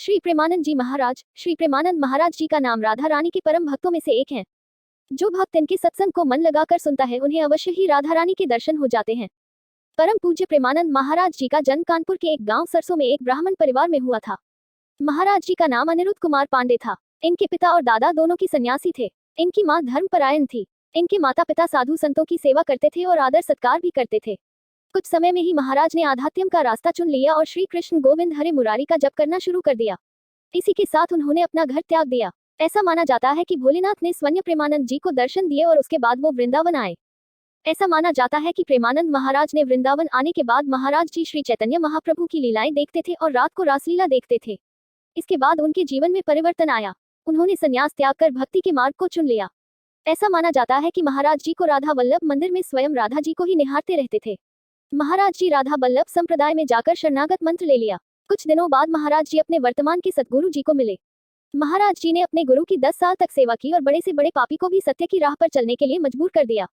श्री प्रेमानंद जी महाराज। श्री प्रेमानंद महाराज जी का नाम राधा रानी के परम भक्तों में से एक है। जो भक्त इनके सत्संग को मन लगाकर सुनता है उन्हें अवश्य ही राधा रानी के दर्शन हो जाते हैं। परम पूज्य प्रेमानंद महाराज जी का जन्म कानपुर के एक गांव सरसों में एक ब्राह्मण परिवार में हुआ था। महाराज जी का नाम अनिरुद्ध कुमार पांडे था। इनके पिता और दादा दोनों की सन्यासी थे। इनकी माँ धर्मपरायण थी। इनके माता पिता साधु संतों की सेवा करते थे और आदर सत्कार भी करते थे। कुछ समय में ही महाराज ने आध्यात्म का रास्ता चुन लिया और श्री कृष्ण गोविंद हरे मुरारी का जप करना शुरू कर दिया। इसी के साथ उन्होंने अपना घर त्याग दिया। ऐसा माना जाता है कि भोलेनाथ ने स्वयं प्रेमानंद जी को दर्शन दिए और उसके बाद वो वृंदावन आए। ऐसा माना जाता है कि प्रेमानंद महाराज ने वृंदावन आने के बाद महाराज जी श्री चैतन्य महाप्रभु की लीलाएं देखते थे और रात को रासलीला देखते थे। इसके बाद उनके जीवन में परिवर्तन आया। उन्होंने संन्यास त्याग कर भक्ति के मार्ग को चुन लिया। ऐसा माना जाता है कि महाराज जी को राधा वल्लभ मंदिर में स्वयं राधा जी को ही निहारते रहते थे। महाराज जी राधा वल्लभ संप्रदाय में जाकर शरणागत मंत्र ले लिया। कुछ दिनों बाद महाराज जी अपने वर्तमान के सतगुरु जी को मिले। महाराज जी ने अपने गुरु की 10 साल तक सेवा की और बड़े से बड़े पापी को भी सत्य की राह पर चलने के लिए मजबूर कर दिया।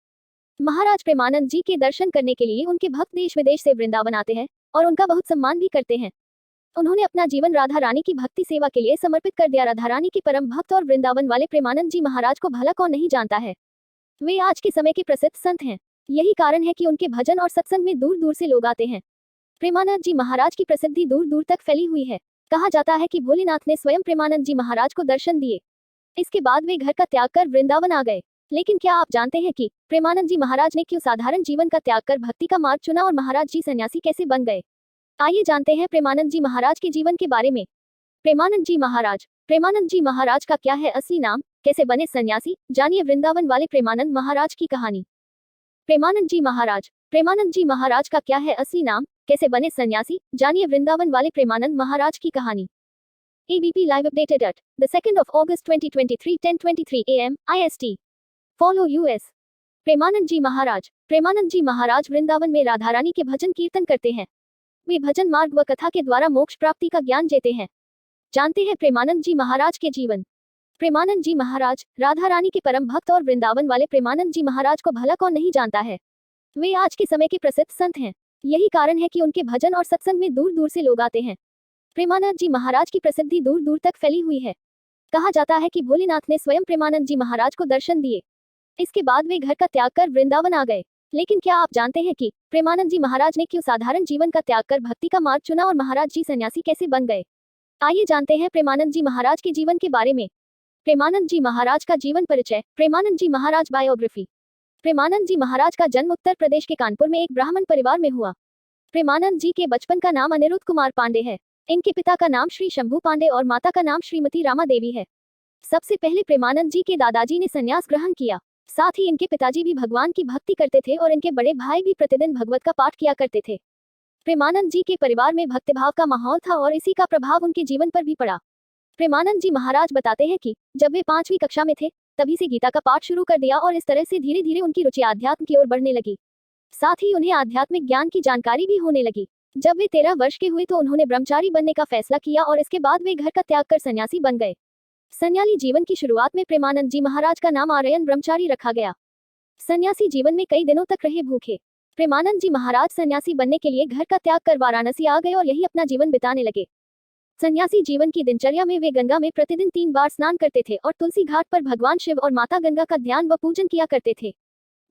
महाराज प्रेमानंद जी के दर्शन करने के लिए उनके भक्त देश विदेश से वृंदावन आते हैं और उनका बहुत सम्मान भी करते हैं। उन्होंने अपना जीवन राधा रानी की भक्ति सेवा के लिए समर्पित कर दिया। राधा रानी के परम भक्त और वृंदावन वाले प्रेमानंद जी महाराज को भला कौन नहीं जानता है। वे आज के समय के प्रसिद्ध संत हैं। यही कारण है कि उनके भजन और सत्संग में दूर दूर से लोग आते हैं। प्रेमानंद जी महाराज की प्रसिद्धि दूर दूर तक फैली हुई है। कहा जाता है कि भोलेनाथ ने स्वयं प्रेमानंद जी महाराज को दर्शन दिए। इसके बाद वे घर का त्याग कर वृंदावन आ गए। लेकिन क्या आप जानते हैं कि प्रेमानंद जी महाराज ने क्यों साधारण जीवन का त्याग कर भक्ति का मार्ग चुना और महाराज जी सन्यासी कैसे बन गए? आइए जानते हैं प्रेमानंद जी महाराज के जीवन के बारे में। प्रेमानंद जी महाराज। प्रेमानंद जी महाराज का क्या है असली नाम, कैसे बने सन्यासी, जानिए वृंदावन वाले प्रेमानंद महाराज की कहानी। प्रेमानंद जी महाराज। प्रेमानंद जी महाराज का क्या है असली नाम, कैसे बने सन्यासी, जानिए वृंदावन वाले प्रेमानंद महाराज की कहानी। ABP live updated at the 2nd of August 2023 10:23 AM IST. Follow US. Premanand जी महाराज। प्रेमानंद जी महाराज वृंदावन में राधा रानी के भजन कीर्तन करते हैं। वे भजन मार्ग व कथा के द्वारा मोक्ष प्राप्ति का ज्ञान देते हैं। जानते हैं प्रेमानंद जी महाराज के जीवन। प्रेमानंद जी महाराज राधा रानी के परम भक्त और वृंदावन वाले प्रेमानंद जी महाराज को भला कौन नहीं जानता है। वे आज के समय के प्रसिद्ध संत हैं। यही कारण है कि उनके भजन और सत्संग में दूर दूर से लोग आते हैं। प्रेमानंद जी महाराज की प्रसिद्धि दूर दूर तक फैली हुई है। कहा जाता है कि भोलेनाथ ने स्वयं प्रेमानंद जी महाराज को दर्शन दिए। इसके बाद वे घर का त्याग कर वृंदावन आ गए। लेकिन क्या आप जानते हैं कि प्रेमानंद जी महाराज ने क्यों साधारण जीवन का त्याग कर भक्ति का मार्ग चुना और महाराज जी सन्यासी कैसे बन गए? आइए जानते हैं प्रेमानंद जी महाराज के जीवन के बारे में। प्रेमानंद जी महाराज का जीवन परिचय। प्रेमानंद जी महाराज बायोग्राफी। प्रेमानंद जी महाराज का जन्म उत्तर प्रदेश के कानपुर में एक ब्राह्मण परिवार में हुआ। प्रेमानंद जी के बचपन का नाम अनिरुद्ध कुमार पांडे है। इनके पिता का नाम श्री शंभू पांडे और माता का नाम श्रीमती रामा देवी है। सबसे पहले प्रेमानंद जी के दादाजी ने संन्यास ग्रहण किया। साथ ही इनके पिताजी भी भगवान की भक्ति करते थे और इनके बड़े भाई भी प्रतिदिन भगवत का पाठ किया करते थे। प्रेमानंद जी के परिवार में भक्तिभाव का माहौल था और इसी का प्रभाव उनके जीवन पर भी पड़ा। प्रेमानंद जी महाराज बताते हैं कि जब वे 5वीं कक्षा में थे तभी से गीता का पाठ शुरू कर दिया और इस तरह से धीरे धीरे उनकी रुचि आध्यात्म की ओर बढ़ने लगी। साथ ही उन्हें आध्यात्मिक ज्ञान की जानकारी भी होने लगी। जब वे 13 वर्ष के हुए तो उन्होंने ब्रह्मचारी बनने का फैसला किया और इसके बाद वे घर का त्याग कर सन्यासी बन गए। सन्यासी जीवन की शुरुआत में प्रेमानंद जी महाराज का नाम आर्यन ब्रह्मचारी रखा गया। सन्यासी जीवन में कई दिनों तक रहे भूखे। प्रेमानंद जी महाराज सन्यासी बनने के लिए घर का त्याग कर वाराणसी आ गए और यही अपना जीवन बिताने लगे। सन्यासी जीवन की दिनचर्या में वे गंगा में प्रतिदिन 3 बार स्नान करते थे और तुलसी घाट पर भगवान शिव और माता गंगा का ध्यान व पूजन किया करते थे।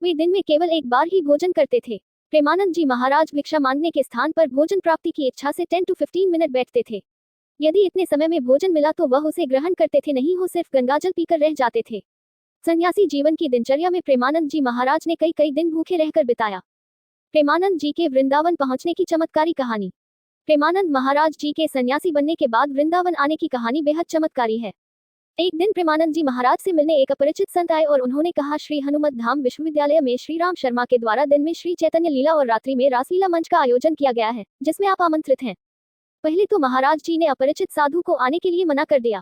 वे दिन में केवल 1 बार ही भोजन करते थे। प्रेमानंद जी महाराज भिक्षा मांगने के स्थान पर भोजन प्राप्ति की इच्छा से 10 to 15 मिनट बैठते थे। यदि इतने समय में भोजन मिला तो वह उसे ग्रहण करते थे, नहीं हो सिर्फ गंगाजल पीकर रह जाते थे। सन्यासी जीवन की दिनचर्या में प्रेमानंद जी महाराज ने कई दिन भूखे रहकर बिताया। प्रेमानंद जी के वृंदावन पहुंचने की चमत्कारी कहानी। प्रेमानंद महाराज जी के सन्यासी बनने के बाद वृंदावन आने की कहानी बेहद चमत्कारी है। एक दिन प्रेमानंद जी महाराज से मिलने एक अपरिचित संत आए और उन्होंने कहा, श्री हनुमत धाम विश्वविद्यालय में श्री राम शर्मा के द्वारा दिन में श्री चैतन्य लीला और रात्रि में रासलीला मंच का आयोजन किया गया है, जिसमें आप आमंत्रित हैं। पहले तो महाराज जी ने अपरिचित साधु को आने के लिए मना कर दिया,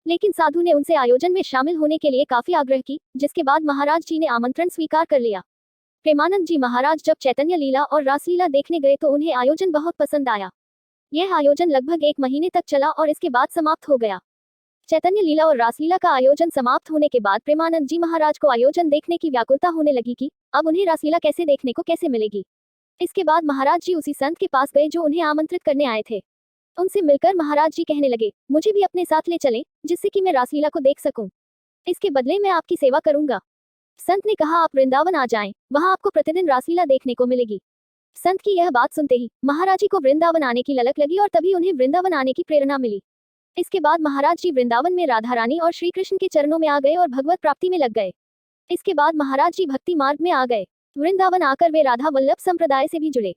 लेकिन साधु ने उनसे आयोजन में शामिल होने के लिए काफी आग्रह की, जिसके बाद महाराज जी ने आमंत्रण स्वीकार कर लिया। प्रेमानंद जी महाराज जब चैतन्य लीला और रासलीला देखने गए तो उन्हें आयोजन बहुत पसंद आया। यह आयोजन लगभग 1 महीने तक चला और इसके बाद समाप्त हो गया। चैतन्य लीला और रासलीला का आयोजन समाप्त होने के बाद प्रेमानंद जी महाराज को आयोजन देखने की व्याकुलता होने लगी कि अब उन्हें रासलीला कैसे देखने को कैसे मिलेगी। इसके बाद महाराज जी उसी संत के पास गए जो उन्हें आमंत्रित करने आए थे। उनसे मिलकर महाराज जी कहने लगे, मुझे भी अपने साथ ले चलें, जिससे कि मैं रासलीला को देख सकूं। इसके बदले मैं आपकी सेवा करूंगा। संत ने कहा, आप वृंदावन आ जाएं, वहां आपको प्रतिदिन रासलीला देखने को मिलेगी। संत की यह बात सुनते ही महाराज जी को वृंदावन आने की ललक लगी और तभी उन्हें वृंदावन आने की प्रेरणा मिली। इसके बाद महाराज जी वृंदावन में राधा रानी और श्री कृष्ण के चरणों में आ गए और भगवत प्राप्ति में लग गए। इसके बाद महाराज जी भक्ति मार्ग में आ गए। वृंदावन आकर वे राधा वल्लभ संप्रदाय से भी जुड़े।